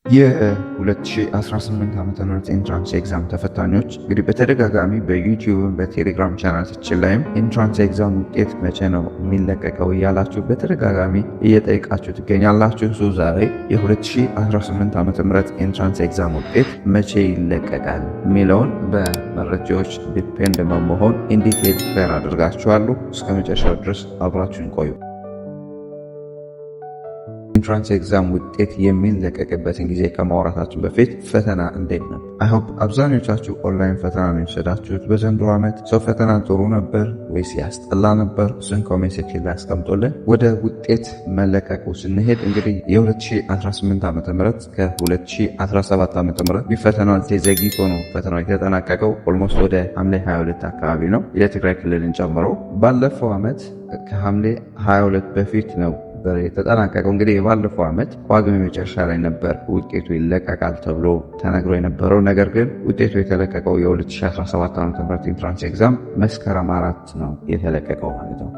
የ2018 ዓ.ም ኢንትራንስ ኤግዛም ተፈታኞች እንግዲህ በተደጋጋሚ በዩቲዩብ በቴሌግራም ቻናላችን ላይም ኢንትራንስ ኤግዛም ውጤት መቼ ነው የሚለቀቀው እያላችሁ በተደጋጋሚ እየጠየቃችሁ ትገኛላችሁ። ዛሬ የ2018 ዓ.ም ኢንትራንስ ኤግዛም ውጤት መቼ ይለቀቃል የሚለውን በመረጃዎች ዲፔንድ በመሆን ኢንዲቴል ፌር አድርጋችኋለሁ። እስከ መጨረሻው ድረስ አብራችሁን ቆዩ። ኢንትራንስ ኤግዛም ውጤት የሚለቀቅበትን ጊዜ ከማውራታችን በፊት ፈተና እንዴት ነው? አይሆፕ አብዛኞቻችሁ ኦንላይን ፈተና ነው የወሰዳችሁት በዘንድሮ ዓመት። ሰው ፈተና ጥሩ ነበር ወይስ ያስጠላ ነበር? እሱን ኮሜንት ሴክሽን ላይ አስቀምጦልን። ወደ ውጤት መለቀቁ ስንሄድ እንግዲህ የ2018 ዓ.ም ከ2017 ዓ.ም ፈተናው ዘግይቶ ነው ፈተናው የተጠናቀቀው። ኦልሞስት ወደ ሐምሌ 22 አካባቢ ነው የትግራይ ክልልን ጨምሮ። ባለፈው ዓመት ከሐምሌ 22 በፊት ነው የተጠናቀቀው። እንግዲህ የባለፈው ዓመት ጳጉሜ መጨረሻ ላይ ነበር ውጤቱ ይለቀቃል ተብሎ ተነግሮ የነበረው። ነገር ግን ውጤቱ የተለቀቀው የ2017 ዓ.ም ኢንትራንስ ኤግዛም መስከረም 4 ነው የተለቀቀው ማለት ነው።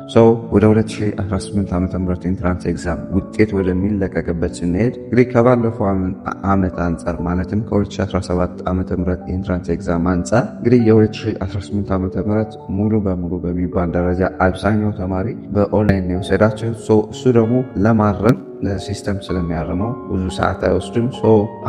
ወደ 2018 ዓ.ም ኢንትራንስ ኤግዛም ውጤት ወደሚለቀቅበት ስንሄድ እንግዲህ ከባለፈው ዓመት አንጻር ማለትም ከ2017 ዓ.ም ኢንትራንስ ኤግዛም አንጻር እንግዲህ የ2018 ዓ.ም ሙሉ በሙሉ በሚባል ደረጃ አብዛኛው ተማሪ በኦንላይን ነው የወሰዳቸው። እሱ ደግሞ ለማረም ለሲስተም ስለሚያርመው ብዙ ሰዓት አይወስድም።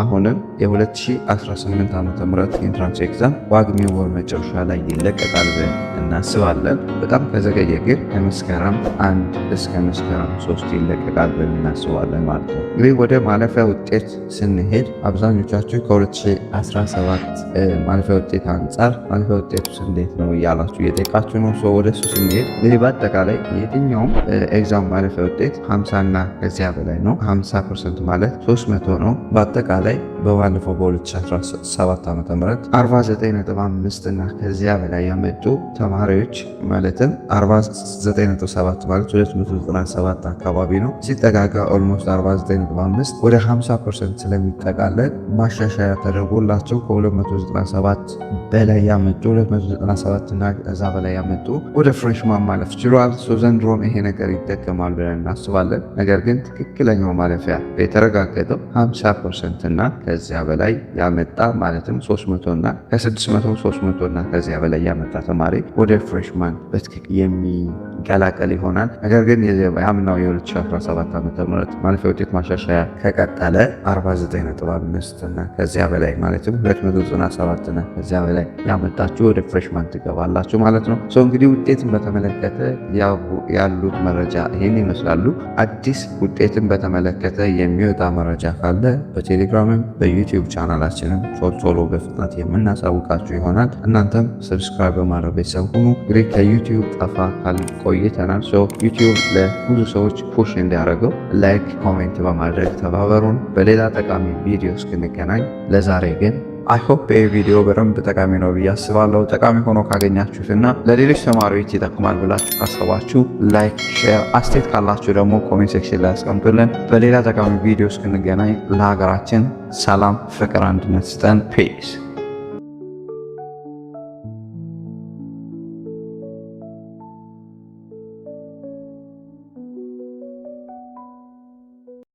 አሁንም የ2018 ዓ.ም ኢንትራንስ ኤግዛም ጳጉሜ ወር መጨረሻ ላይ ይለቀቃል ብለን እናስባለን። በጣም ከዘገየ ግን ከመስከረም 1 እስከ መስከረም 3 ይለቀቃል ብለን እናስባለን ማለት ነው። እንግዲህ ወደ ማለፊያ ውጤት ስንሄድ አብዛኞቻችሁ ከ2017 ማለፊያ ውጤት አንጻር ማለፊያ ውጤቱስ እንዴት ነው እያላችሁ እየጠየቃችሁ ነው። ወደ እሱ ስንሄድ እንግዲህ በአጠቃላይ የትኛውም ኤግዛም ማለፊያ ውጤት 50 እና ከዚያ ላይ ነው። 50% ማለት 300 ነው። በአጠቃላይ በባለፈው በ2017 ዓ.ም 49.5 እና ከዚያ በላይ ያመጡ ተማሪዎች ማለትም 49.7 ማለት 297 አካባቢ ነው ሲጠጋጋ ኦልሞስት 49.5 ወደ 50% ስለሚጠቃለል ማሻሻያ ተደርጎላቸው ከ297 በላይ ያመጡ 297 እና ከዛ በላይ ያመጡ ወደ ፍሬሽማን ማለፍ ችሏል። ዘንድሮም ይሄ ነገር ይደገማል ብለን እናስባለን። ነገር ግን ትክክለኛው ማለፊያ የተረጋገጠው 50% እና ከዚያ በላይ ያመጣ ማለትም 300 እና ከ600 300 እና ከዚያ በላይ ያመጣ ተማሪ ወደ ፍሬሽማን በትክክል የሚቀላቀል ይሆናል። ነገር ግን የአምናው የ2017 ዓ.ም ማለፊያ ውጤት ማሻሻያ ከቀጠለ 49.5 እና ከዚያ በላይ ማለትም 297 እና ከዚያ በላይ ያመጣችሁ ወደ ፍሬሽማን ትገባላችሁ ማለት ነው። እንግዲህ ውጤትን በተመለከተ ያሉት መረጃ ይህን ይመስላሉ። አዲስ ውጤትን በተመለከተ የሚወጣ መረጃ ካለ በቴሌግራምም በዩቲዩብ ቻናላችንም ቶሎ በፍጥነት የምናሳውቃችሁ ይሆናል። እናንተም ሰብስክራይብ በማድረግ ቤተሰብ ሁኑ። እንግዲህ ከዩቲዩብ ጠፋ ካል ቆይተናል። ዩቲዩብ ለብዙ ሰዎች ፑሽ እንዲያደርገው ላይክ፣ ኮሜንት በማድረግ ተባበሩን። በሌላ ጠቃሚ ቪዲዮ እስክንገናኝ ለዛሬ ግን አይሆፕ ይህ ቪዲዮ በደንብ ጠቃሚ ነው ብዬ አስባለሁ። ጠቃሚ ሆኖ ካገኛችሁትና ለሌሎች ተማሪዎች ይጠቅማል ብላችሁ ካሰባችሁ ላይክ፣ ሼር፣ አስተያየት ካላችሁ ደግሞ ኮሜንት ሴክሽን ላይ አስቀምጡልን። በሌላ ጠቃሚ ቪዲዮ እስክንገናኝ ለሀገራችን ሰላም፣ ፍቅር፣ አንድነት ስጠን። ፒስ